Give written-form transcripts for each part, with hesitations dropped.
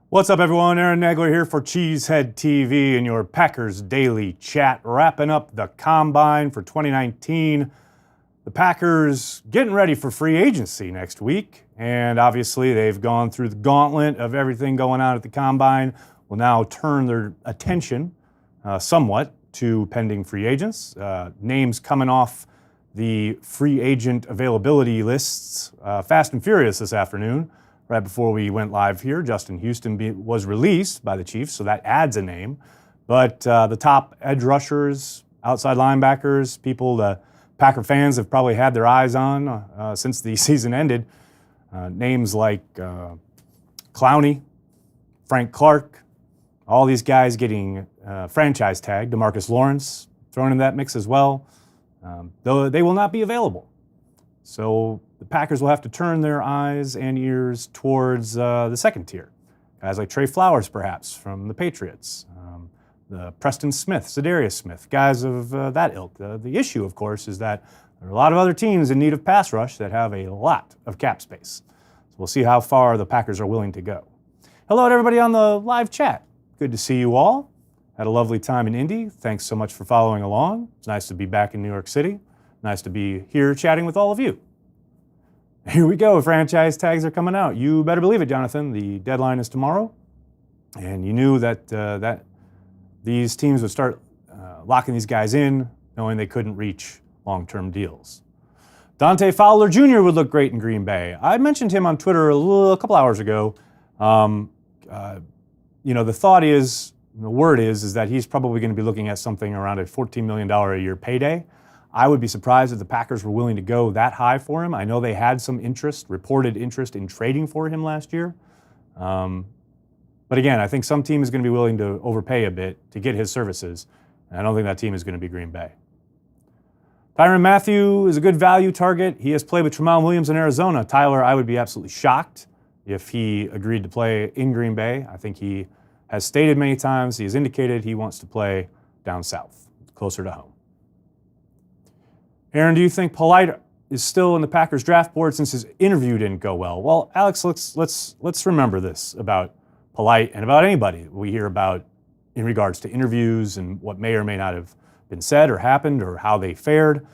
What's up, everyone? Aaron Nagler here for Cheesehead TV and your Packers Daily Chat, wrapping up the Combine for 2019. The Packers getting ready for free agency next week, and obviously they've gone through the gauntlet of everything going on at the Combine. Will now turn their attention somewhat to pending free agents. Names coming off the free agent availability lists fast and furious this afternoon. Right before we went live here, Justin Houston was released by the Chiefs, so that adds a name. But the top edge rushers, outside linebackers, people the Packer fans have probably had their eyes on since the season ended, names like Clowney, Frank Clark, all these guys getting franchise tagged. DeMarcus Lawrence thrown in that mix as well, though they will not be available. So the Packers will have to turn their eyes and ears towards the second tier. Guys like Trey Flowers, perhaps, from the Patriots. The Preston Smith, Za'Darius Smith, guys of that ilk. The issue, of course, is that there are a lot of other teams in need of pass rush that have a lot of cap space. So we'll see how far the Packers are willing to go. Hello to everybody on the live chat. Good to see you all. Had a lovely time in Indy. Thanks so much for following along. It's nice to be back in New York City. Nice to be here chatting with all of you. Here we go. Franchise tags are coming out. You better believe it, Jonathan. The deadline is tomorrow. And you knew that these teams would start locking these guys in, knowing they couldn't reach long-term deals. Dante Fowler Jr. would look great in Green Bay. I mentioned him on Twitter a couple hours ago. The thought is, the word is that he's probably going to be looking at something around a $14 million a year payday. I would be surprised if the Packers were willing to go that high for him. I know they had some reported interest in trading for him last year. But again, I think some team is going to be willing to overpay a bit to get his services. And I don't think that team is going to be Green Bay. Tyrann Mathieu is a good value target. He has played with Tramon Williams in Arizona. Tyler, I would be absolutely shocked if he agreed to play in Green Bay. I think he has stated many times, he has indicated he wants to play down south, closer to home. Aaron, do you think Polite is still in the Packers draft board since his interview didn't go well? Well, Alex, let's remember this about Polite and about anybody we hear about in regards to interviews and what may or may not have been said or happened or how they fared.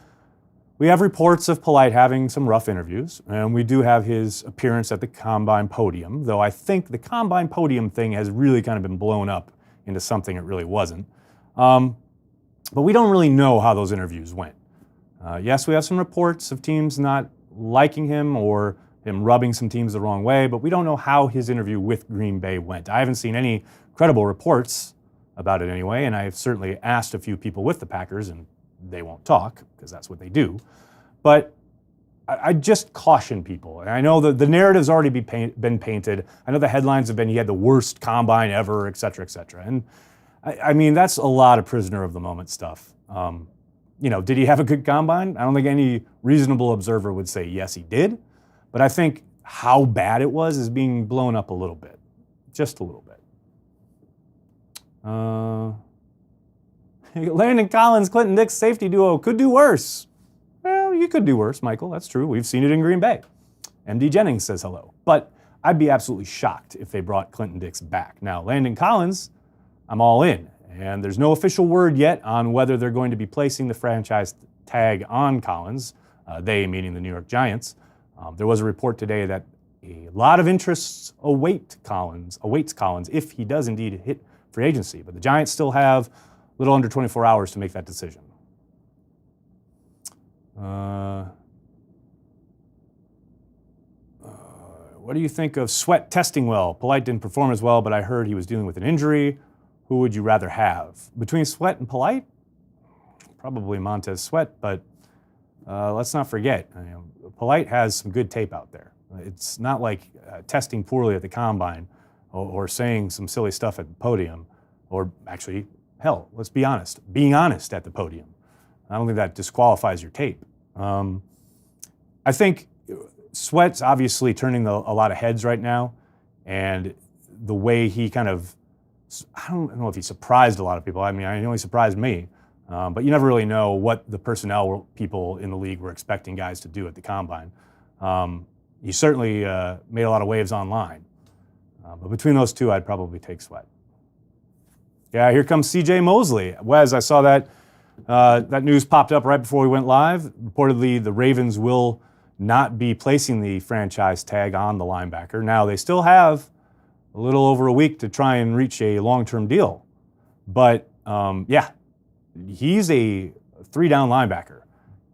We have reports of Polite having some rough interviews, and we do have his appearance at the Combine podium, though I think the Combine podium thing has really kind of been blown up into something it really wasn't. But we don't really know how those interviews went. Yes, we have some reports of teams not liking him or him rubbing some teams the wrong way, but we don't know how his interview with Green Bay went. I haven't seen any credible reports about it anyway, and I've certainly asked a few people with the Packers, and they won't talk because that's what they do. But I just caution people. And I know the narrative's already been painted. I know the headlines have been he had the worst combine ever, et cetera, et cetera. And I mean, that's a lot of prisoner of the moment stuff. Did he have a good combine? I don't think any reasonable observer would say yes, he did. But I think how bad it was is being blown up a little bit. Just a little bit. Landon Collins, Clinton Dix safety duo could do worse. Well, you could do worse, Michael. That's true. We've seen it in Green Bay. MD Jennings says hello. But I'd be absolutely shocked if they brought Clinton Dix back. Now, Landon Collins, I'm all in. And there's no official word yet on whether they're going to be placing the franchise tag on Collins, they meaning the New York Giants. There was a report today that a lot of interests awaits Collins if he does indeed hit free agency. But the Giants still have a little under 24 hours to make that decision. What do you think of Sweat testing well? Polite didn't perform as well, but I heard he was dealing with an injury. Who would you rather have? Between Sweat and Polite? Probably Montez Sweat, but let's not forget, Polite has some good tape out there. It's not like testing poorly at the Combine or saying some silly stuff at the podium, or actually, hell, let's be honest, being honest at the podium. I don't think that disqualifies your tape. I think Sweat's obviously turning a lot of heads right now, and the way he kind of, I don't know if he surprised a lot of people. I mean, I know he surprised me, but you never really know what the personnel people in the league were expecting guys to do at the Combine. He certainly made a lot of waves online. But between those two, I'd probably take Sweat. Yeah, here comes C.J. Mosley. Wes, I saw that that news popped up right before we went live. Reportedly, the Ravens will not be placing the franchise tag on the linebacker. Now, they still have a little over a week to try and reach a long-term deal. But, yeah, he's a three-down linebacker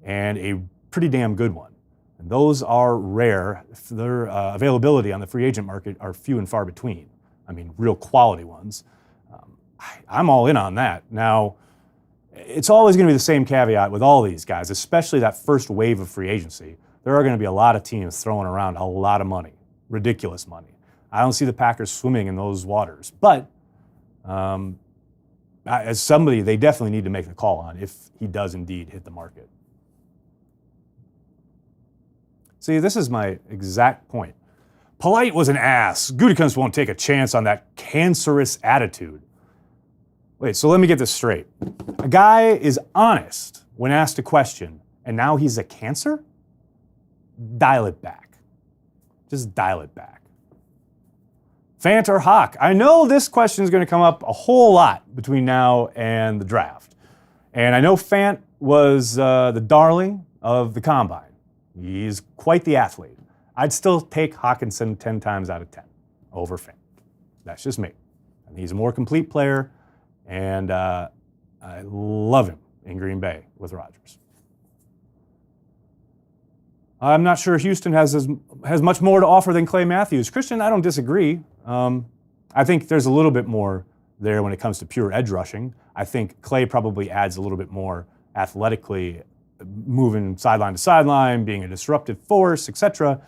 and a pretty damn good one. And those are rare. Their availability on the free agent market are few and far between. I mean, real quality ones. I'm all in on that. Now, it's always going to be the same caveat with all these guys, especially that first wave of free agency. There are going to be a lot of teams throwing around a lot of money, ridiculous money. I don't see the Packers swimming in those waters. But as somebody, they definitely need to make the call on if he does indeed hit the market. See, this is my exact point. Polite was an ass. Gutekunst won't take a chance on that cancerous attitude. Wait, so let me get this straight. A guy is honest when asked a question, and now he's a cancer? Dial it back. Just dial it back. Fant or Hawk? I know this question is going to come up a whole lot between now and the draft. And I know Fant was the darling of the Combine. He's quite the athlete. I'd still take Hawkinson 10 times out of 10 over Fant. That's just me. And he's a more complete player, and I love him in Green Bay with Rodgers. I'm not sure Houston has much more to offer than Clay Matthews. Christian, I don't disagree. I think there's a little bit more there when it comes to pure edge rushing. I think Clay probably adds a little bit more athletically, moving sideline to sideline, being a disruptive force, etc.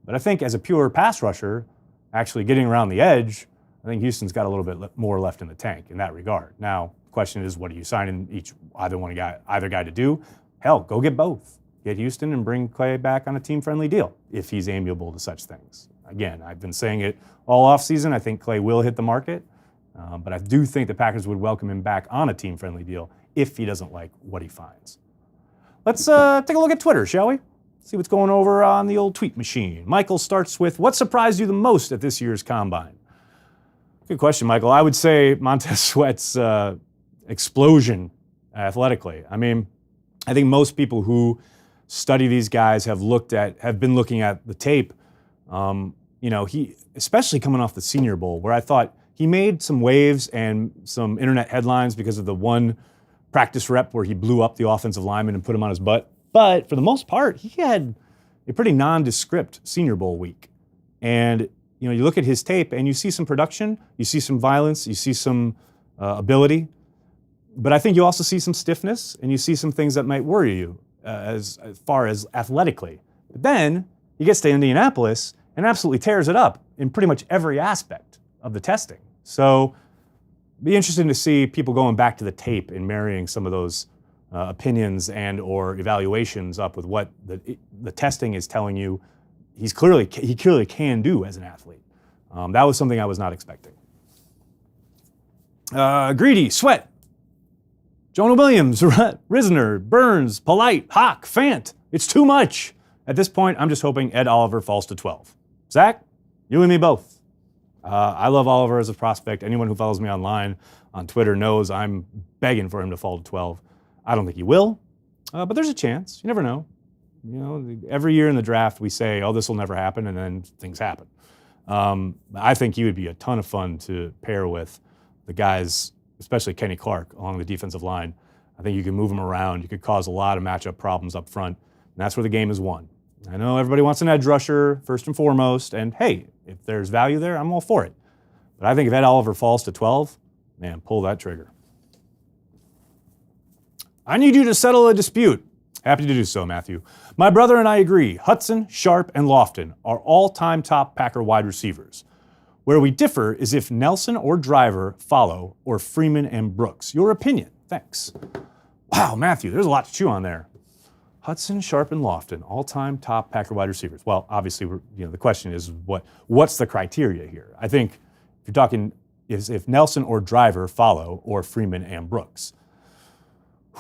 But I think as a pure pass rusher, actually getting around the edge, I think Houston's got a little bit more left in the tank in that regard. Now, the question is, what are you signing either guy to do? Hell, go get both. Get Houston and bring Clay back on a team-friendly deal if he's amiable to such things. Again, I've been saying it all offseason. I think Clay will hit the market, but I do think the Packers would welcome him back on a team-friendly deal if he doesn't like what he finds. Let's take a look at Twitter, shall we? See what's going over on the old tweet machine. Michael starts with, what surprised you the most at this year's Combine? Good question, Michael. I would say Montez Sweat's explosion athletically. I mean, I think most people who study these guys have been looking at the tape. He, especially coming off the Senior Bowl, where I thought he made some waves and some internet headlines because of the one practice rep where he blew up the offensive lineman and put him on his butt. But for the most part, he had a pretty nondescript Senior Bowl week. And you look at his tape and you see some production, you see some violence, you see some ability. But I think you also see some stiffness and you see some things that might worry you as far as athletically. But then he gets to Indianapolis and absolutely tears it up in pretty much every aspect of the testing. So be interesting to see people going back to the tape and marrying some of those opinions and or evaluations up with what the testing is telling you he clearly can do as an athlete. That was something I was not expecting. Greedy, Sweat, Jonah Williams, Risner, Burns, Polite, Hawk, Fant. It's too much. At this point, I'm just hoping Ed Oliver falls to 12. Zach, you and me both. I love Oliver as a prospect. Anyone who follows me online on Twitter knows I'm begging for him to fall to 12. I don't think he will, but there's a chance. You never know. Every year in the draft we say, oh, this will never happen, and then things happen. I think he would be a ton of fun to pair with the guys, especially Kenny Clark along the defensive line. I think you can move him around. You could cause a lot of matchup problems up front, and that's where the game is won. I know everybody wants an edge rusher first and foremost, and hey, if there's value there, I'm all for it. But I think if Ed Oliver falls to 12, man, pull that trigger. I need you to settle a dispute. Happy to do so, Matthew. My brother and I agree. Hudson, Sharp, and Lofton are all-time top Packer wide receivers. Where we differ is if Nelson or Driver follow, or Freeman and Brooks. Your opinion. Thanks. Wow, Matthew, there's a lot to chew on there. Hudson, Sharp, and Lofton, all-time top Packer wide receivers. Well, obviously, the question is what's the criteria here? I think if you're talking is if Nelson or Driver follow, or Freeman and Brooks.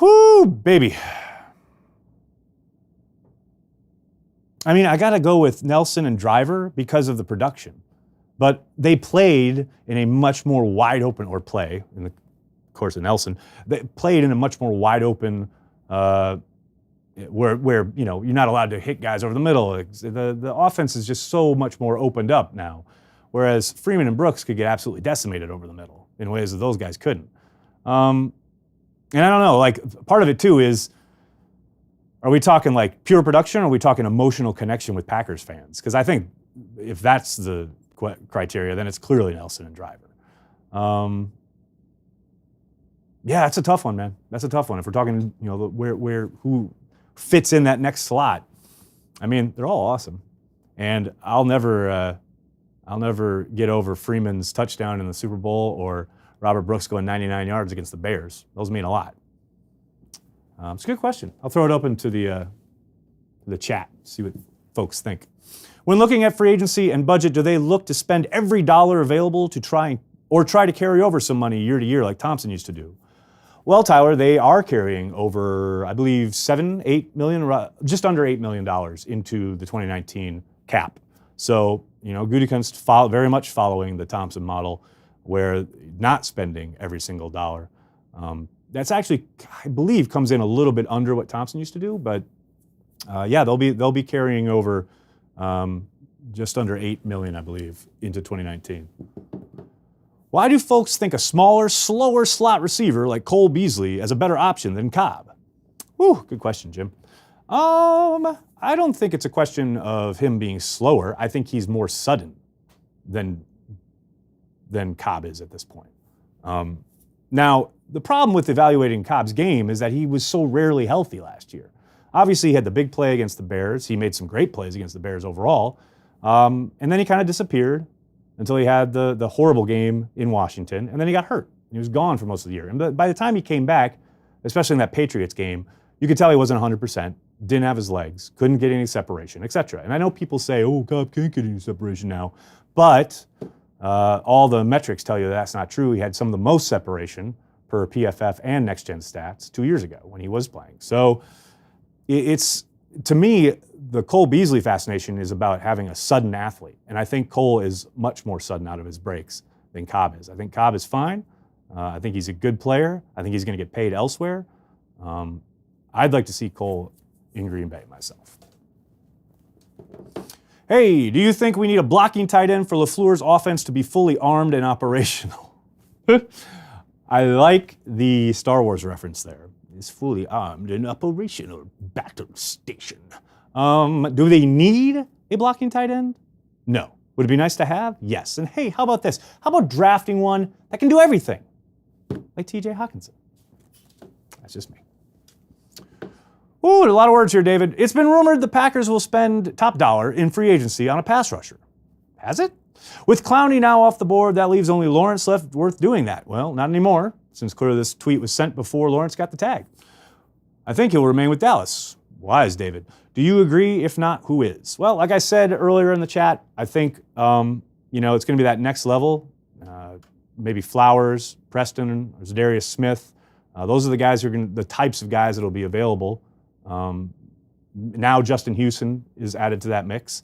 Whoo, baby. I mean, I got to go with Nelson and Driver because of the production. but they played in a much more wide open, or play, in the course of Nelson, they played in a much more wide open, where you're not allowed to hit guys over the middle. The offense is just so much more opened up now, whereas Freeman and Brooks could get absolutely decimated over the middle in ways that those guys couldn't. And I don't know, like, part of it too is, are we talking like pure production, or are we talking emotional connection with Packers fans? Because I think if that's the criteria, then it's clearly Nelson and Driver. Yeah, that's a tough one, man. That's a tough one. If we're talking, who fits in that next slot. I mean, they're all awesome, and I'll never get over Freeman's touchdown in the Super Bowl or Robert Brooks going 99 yards against the Bears. Those mean a lot. It's a good question. I'll throw it open to the chat, see what folks think. When looking at free agency and budget, do they look to spend every dollar available to try to carry over some money year to year like Thompson used to do? Well, Tyler, they are carrying over, I believe, $8 million, just under $8 million into the 2019 cap. So, Gutekunst very much following the Thompson model, where not spending every single dollar. That's actually, I believe, comes in a little bit under what Thompson used to do, but yeah, they'll be carrying over just under $8 million, I believe, into 2019. Why do folks think a smaller, slower slot receiver like Cole Beasley is a better option than Cobb? Whew, good question, Jim. I don't think it's a question of him being slower. I think he's more sudden than Cobb is at this point. Now, the problem with evaluating Cobb's game is that he was so rarely healthy last year. Obviously, he had the big play against the Bears. He made some great plays against the Bears overall. And then he kind of disappeared until he had the horrible game in Washington, and then he got hurt. He was gone for most of the year. And by the time he came back, especially in that Patriots game, you could tell he wasn't 100%, didn't have his legs, couldn't get any separation, etc. And I know people say, oh, Cobb can't get any separation now. But all the metrics tell you that's not true. He had some of the most separation per PFF and Next Gen Stats 2 years ago when he was playing. So it's, to me, the Cole Beasley fascination is about having a sudden athlete. And I think Cole is much more sudden out of his breaks than Cobb is. I think Cobb is fine. I think he's a good player. I think he's going to get paid elsewhere. I'd like to see Cole in Green Bay myself. Hey, do you think we need a blocking tight end for LaFleur's offense to be fully armed and operational? I like the Star Wars reference there. It's fully armed and operational battle station. Do they need a blocking tight end? No. Would it be nice to have? Yes. And hey, how about this? How about drafting one that can do everything? Like TJ Hawkinson. That's just me. Ooh, a lot of words here, David. It's been rumored the Packers will spend top dollar in free agency on a pass rusher. Has it? With Clowney now off the board, that leaves only Lawrence left worth doing that. Well, not anymore, since clearly this tweet was sent before Lawrence got the tag. I think he'll remain with Dallas. Wise, David. Do you agree? If not, who is? Well, like I said earlier in the chat, I think it's going to be that next level. Maybe Flowers, Preston, or Zadarius Smith. Those are the guys the types of guys that will be available. Now Justin Houston is added to that mix.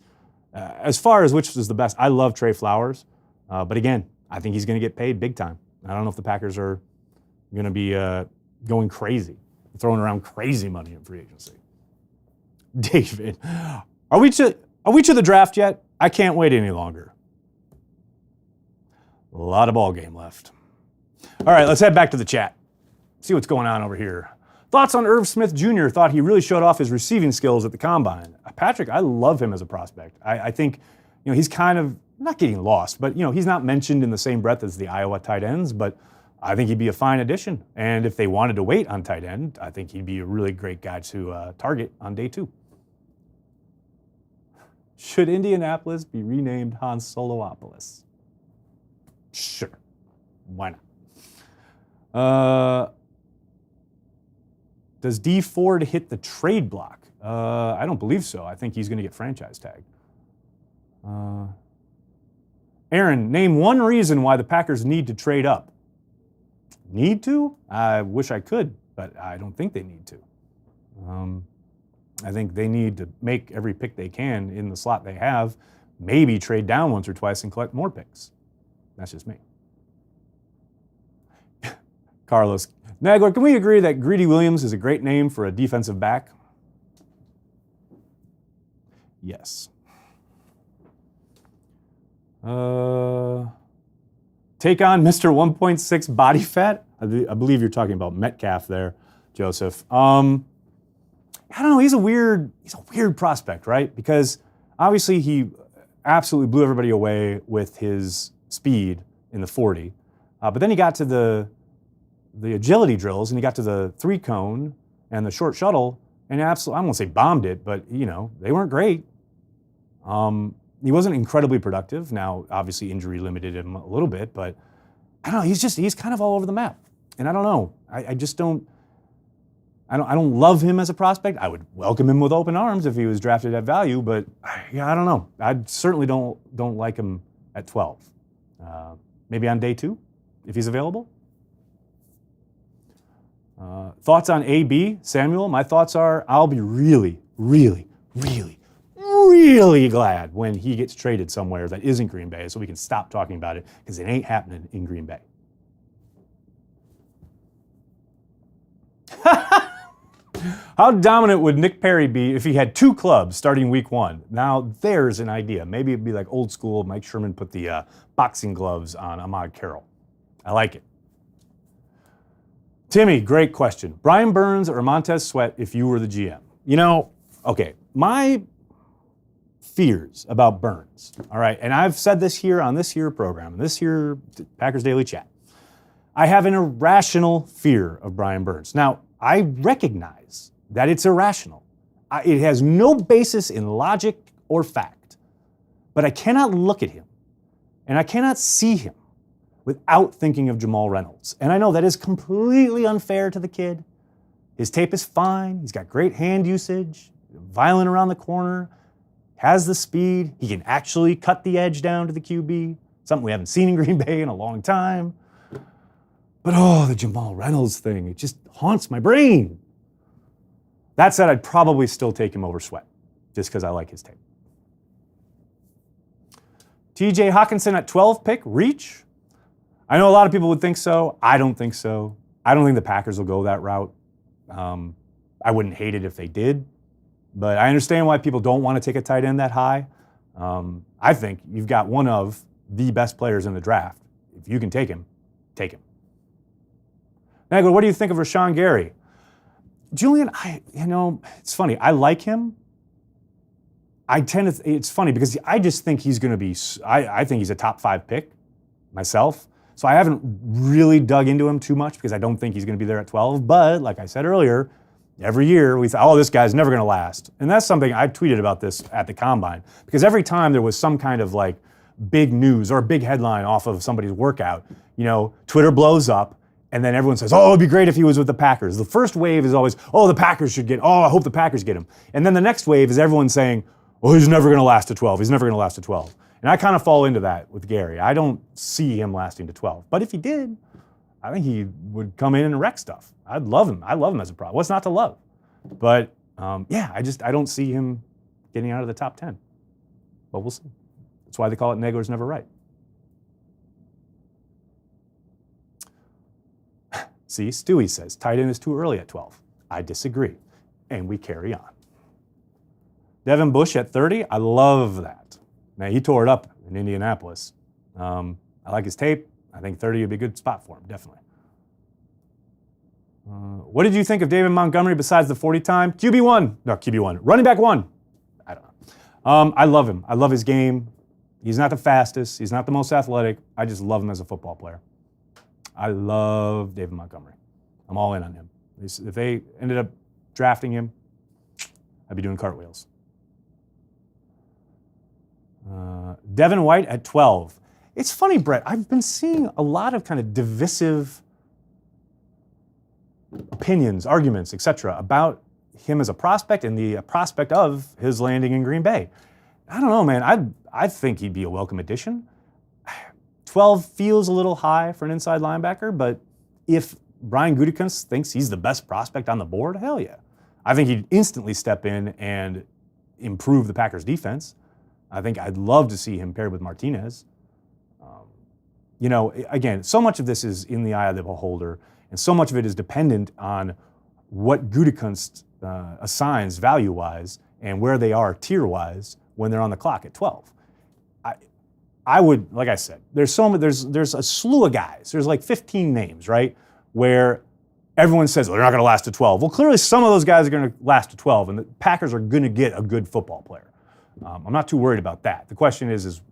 As far as which is the best, I love Trey Flowers. But again, I think he's going to get paid big time. I don't know if the Packers are going to be going crazy, throwing around crazy money in free agency. David, are we to the draft yet? I can't wait any longer. A lot of ball game left. All right, let's head back to the chat. See what's going on over here. Thoughts on Irv Smith Jr. Thought he really showed off his receiving skills at the Combine. Patrick, I love him as a prospect. I think he's kind of not getting lost, but he's not mentioned in the same breath as the Iowa tight ends, but I think he'd be a fine addition. And if they wanted to wait on tight end, I think he'd be a really great guy to target on day 2. Should Indianapolis be renamed Han Solopolis? Sure. Why not? Does D Ford hit the trade block? I don't believe so. I think he's going to get franchise tagged. Aaron, name one reason why the Packers need to trade up. Need to? I wish I could, but I don't think they need to. I think they need to make every pick they can in the slot they have maybe trade down once or twice and collect more picks. That's just me. Carlos, Nagler, can we agree that Greedy Williams is a great name for a defensive back? Yes. Take on Mr. 1.6 body fat? I believe you're talking about Metcalf there, Joseph. I don't know, he's a weird prospect, right? Because obviously he absolutely blew everybody away with his speed in the 40. But then he got to the agility drills and he got to the 3-cone and the short shuttle and absolutely, I won't say bombed it, but they weren't great. He wasn't incredibly productive. Now, obviously injury limited him a little bit, but I don't know, he's kind of all over the map. And I don't know, I don't love him as a prospect. I would welcome him with open arms if he was drafted at value, but I don't know. I certainly don't like him at 12. Maybe on day 2, if he's available. Thoughts on AB, Samuel? My thoughts are I'll be really, really, really, really glad when he gets traded somewhere that isn't Green Bay so we can stop talking about it because it ain't happening in Green Bay. How dominant would Nick Perry be if he had 2 clubs starting week 1? Now, there's an idea. Maybe it'd be like old school. Mike Sherman put the boxing gloves on Ahmad Carroll. I like it. Timmy, great question. Brian Burns or Montez Sweat if you were the GM? Okay, my fears about Burns, all right, and I've said this here on this here program, this here Packers Daily Chat. I have an irrational fear of Brian Burns. Now, I recognize that it's irrational. It has no basis in logic or fact. But I cannot look at him and I cannot see him without thinking of Jamal Reynolds. And I know that is completely unfair to the kid. His tape is fine. He's got great hand usage, violent around the corner, has the speed. He can actually cut the edge down to the QB, something we haven't seen in Green Bay in a long time. But the Jamal Reynolds thing, it just haunts my brain. That said, I'd probably still take him over Sweat, just because I like his tape. TJ Hawkinson at 12 pick, reach? I know a lot of people would think so. I don't think so. I don't think the Packers will go that route. I wouldn't hate it if they did, but I understand why people don't want to take a tight end that high. I think you've got one of the best players in the draft. If you can take him, take him. Nagler, what do you think of Rashawn Gary? Julian, it's funny. I like him. It's funny because I just think he's going to be, I think he's a top 5 pick myself. So I haven't really dug into him too much because I don't think he's going to be there at 12. But like I said earlier, every year we thought, this guy's never going to last. And that's something I tweeted about this at the Combine because every time there was some kind of like big news or a big headline off of somebody's workout, Twitter blows up. And then everyone says, it'd be great if he was with the Packers. The first wave is always, the Packers should get, I hope the Packers get him. And then the next wave is everyone saying, he's never going to last to 12. He's never going to last to 12. And I kind of fall into that with Gary. I don't see him lasting to 12. But if he did, I think he would come in and wreck stuff. I'd love him. I love him as a pro. What's not to love? But I don't see him getting out of the top 10. But we'll see. That's why they call it Nagler's Never Right. See, Stewie says, tight end is too early at 12. I disagree. And we carry on. Devin Bush at 30, I love that. Now, he tore it up in Indianapolis. I like his tape. I think 30 would be a good spot for him, definitely. What did you think of David Montgomery besides the 40 time? QB1. Running back 1. I don't know. I love him. I love his game. He's not the fastest. He's not the most athletic. I just love him as a football player. I love David Montgomery. I'm all in on him. If they ended up drafting him, I'd be doing cartwheels. Devin White at 12. It's funny, Brett. I've been seeing a lot of kind of divisive opinions, arguments, etc. about him as a prospect and the prospect of his landing in Green Bay. I don't know, man. I think he'd be a welcome addition. 12 feels a little high for an inside linebacker, but if Brian Gutekunst thinks he's the best prospect on the board, hell yeah. I think he'd instantly step in and improve the Packers defense. I think I'd love to see him paired with Martinez. Again, so much of this is in the eye of the beholder, and so much of it is dependent on what Gutekunst assigns value-wise and where they are tier-wise when they're on the clock at 12. I would, like I said, there's a slew of guys. There's like 15 names, right, where everyone says, well, they're not going to last to 12. Well, clearly some of those guys are going to last to 12, and the Packers are going to get a good football player. I'm not too worried about that. The question is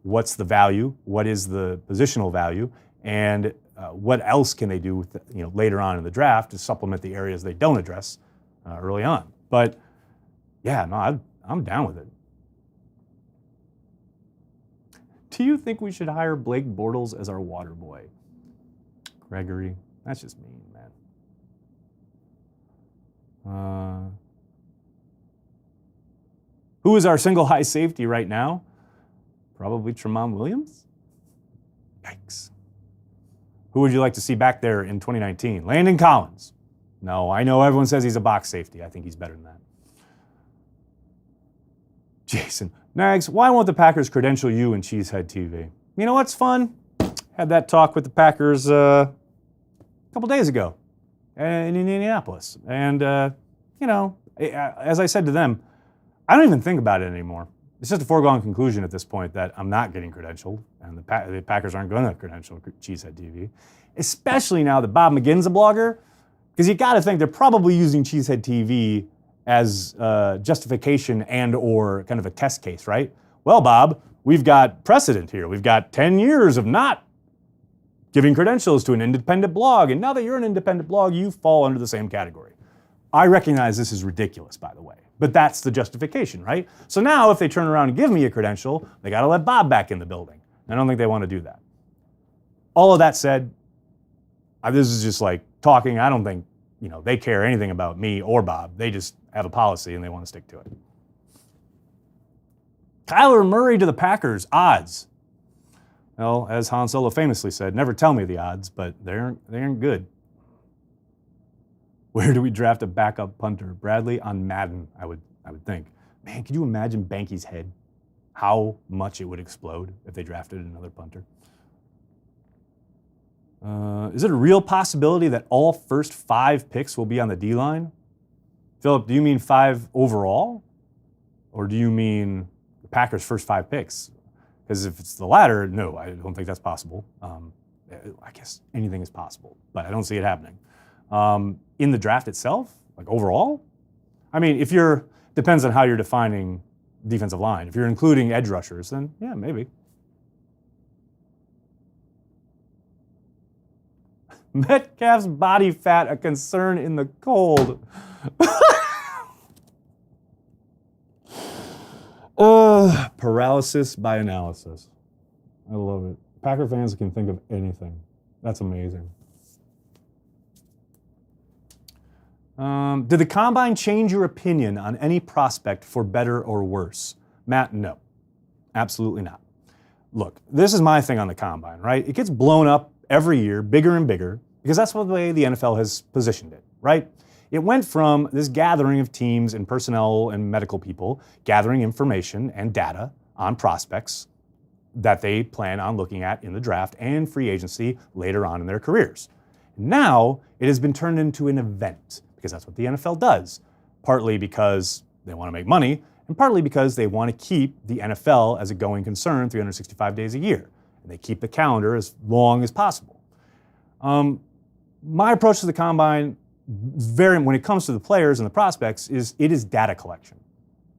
what's the value? What is the positional value? And what else can they do with later on in the draft to supplement the areas they don't address early on? But yeah, no, I'm down with it. Do you think we should hire Blake Bortles as our water boy? Gregory, that's just mean, man. Who is our single high safety right now? Probably Tramon Williams? Yikes. Who would you like to see back there in 2019? Landon Collins. No, I know everyone says he's a box safety. I think he's better than that. Jason, Nags, why won't the Packers credential you in Cheesehead TV? You know what's fun? Had that talk with the Packers a couple days ago in Indianapolis. And, as I said to them, I don't even think about it anymore. It's just a foregone conclusion at this point that I'm not getting credentialed, and the Packers aren't going to credential Cheesehead TV, especially now that Bob McGinn's a blogger, because you got to think they're probably using Cheesehead TV as justification and or kind of a test case, right? Well, Bob, we've got precedent here. We've got 10 years of not giving credentials to an independent blog, and now that you're an independent blog, you fall under the same category. I recognize this is ridiculous, by the way, but that's the justification, right? So now if they turn around and give me a credential, they got to let Bob back in the building. I don't think they want to do that. All of that said, this is just like talking. I don't think they care anything about me or Bob. They just have a policy and they want to stick to it. Kyler Murray to the Packers, odds. Well, as Han Solo famously said, never tell me the odds, but they aren't good. Where do we draft a backup punter? Bradley on Madden, I would think. Man, could you imagine Banky's head? How much it would explode if they drafted another punter. Is it a real possibility that all first 5 picks will be on the D-line? Philip, do you mean 5 overall? Or do you mean the Packers' first 5 picks? Because if it's the latter, no, I don't think that's possible. I guess anything is possible, but I don't see it happening. In the draft itself, like overall? I mean, depends on how you're defining defensive line. If you're including edge rushers, then yeah, maybe. Metcalf's body fat a concern in the cold. Paralysis by analysis. I love it. Packer fans can think of anything. That's amazing. Did the Combine change your opinion on any prospect for better or worse? Matt, no. Absolutely not. Look, this is my thing on the Combine, right? It gets blown up every year, bigger and bigger, because that's the way the NFL has positioned it, right? It went from this gathering of teams and personnel and medical people gathering information and data on prospects that they plan on looking at in the draft and free agency later on in their careers. Now, it has been turned into an event, because that's what the NFL does, partly because they want to make money, and partly because they want to keep the NFL as a going concern 365 days a year. And they keep the calendar as long as possible. My approach to the Combine, when it comes to the players and the prospects, is data collection.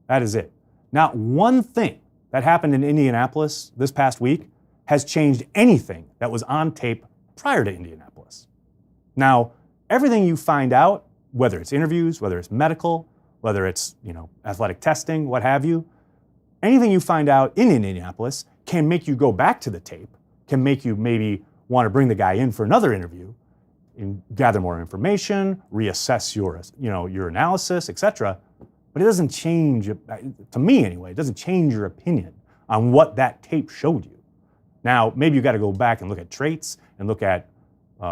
That is it. Not one thing that happened in Indianapolis this past week has changed anything that was on tape prior to Indianapolis. Now, everything you find out, whether it's interviews, whether it's medical, whether it's athletic testing, what have you, anything you find out in Indianapolis can make you go back to the tape, can make you maybe want to bring the guy in for another interview, and gather more information, reassess your analysis, etc. But it doesn't change, to me anyway, it doesn't change your opinion on what that tape showed you. Now, maybe you got to go back and look at traits and look at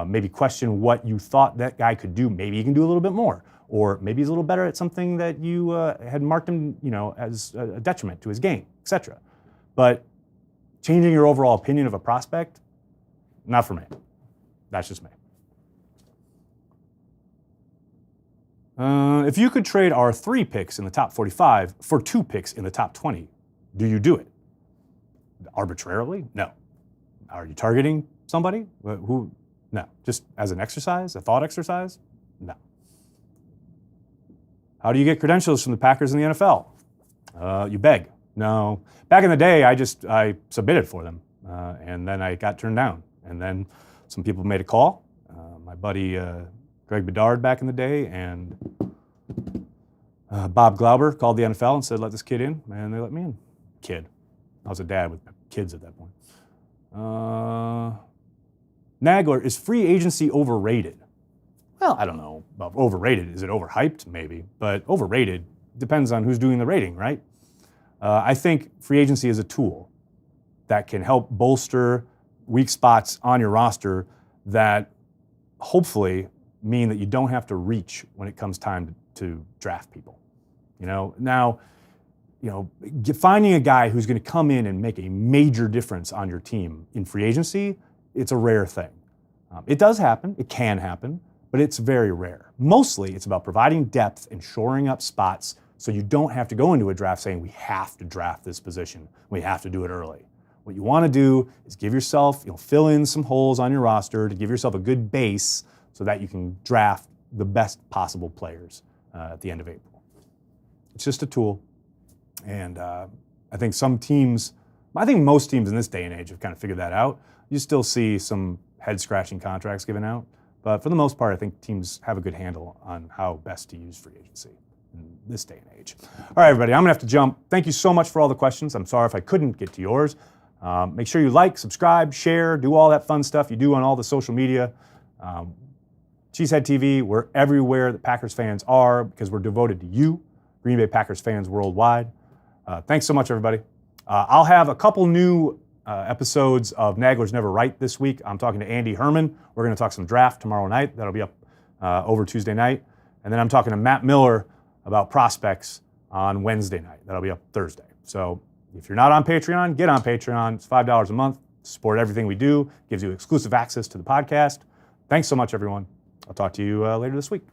maybe question what you thought that guy could do. Maybe he can do a little bit more. or maybe he's a little better at something that you had marked him, as a detriment to his game, etc. But changing your overall opinion of a prospect, not for me. That's just me. If you could trade our 3 picks in the top 45 for 2 picks in the top 20, do you do it? Arbitrarily? No. Are you targeting somebody? Who? No. Just as an exercise, a thought exercise? No. How do you get credentials from the Packers in the NFL? You beg. No. Back in the day, I submitted for them, and then I got turned down. And then some people made a call. My buddy Greg Bedard back in the day and Bob Glauber called the NFL and said, let this kid in, and they let me in. Kid. I was a dad with kids at that point. Nagler, is free agency overrated? Well, I don't know about overrated. Is it overhyped? Maybe. But overrated depends on who's doing the rating, right? I think free agency is a tool that can help bolster weak spots on your roster that hopefully mean that you don't have to reach when it comes time to draft people. Now, finding a guy who's going to come in and make a major difference on your team in free agency, it's a rare thing. It does happen, it can happen, but it's very rare. Mostly it's about providing depth and shoring up spots so you don't have to go into a draft saying we have to draft this position, we have to do it early. What you want to do is give yourself, fill in some holes on your roster to give yourself a good base so that you can draft the best possible players at the end of April. It's just a tool. And I think most teams in this day and age have kind of figured that out. You still see some head-scratching contracts given out. But for the most part, I think teams have a good handle on how best to use free agency in this day and age. All right, everybody, I'm going to have to jump. Thank you so much for all the questions. I'm sorry if I couldn't get to yours. Make sure you like, subscribe, share, do all that fun stuff you do on all the social media. Cheesehead TV, we're everywhere that Packers fans are because we're devoted to you, Green Bay Packers fans worldwide. Thanks so much, everybody. I'll have a couple new episodes of Nagler's Never Right this week. I'm talking to Andy Herman. We're going to talk some draft tomorrow night. That'll be up over Tuesday night. And then I'm talking to Matt Miller about prospects on Wednesday night. That'll be up Thursday. So if you're not on Patreon, get on Patreon. It's $5 a month. Support everything we do. Gives you exclusive access to the podcast. Thanks so much, everyone. I'll talk to you later this week.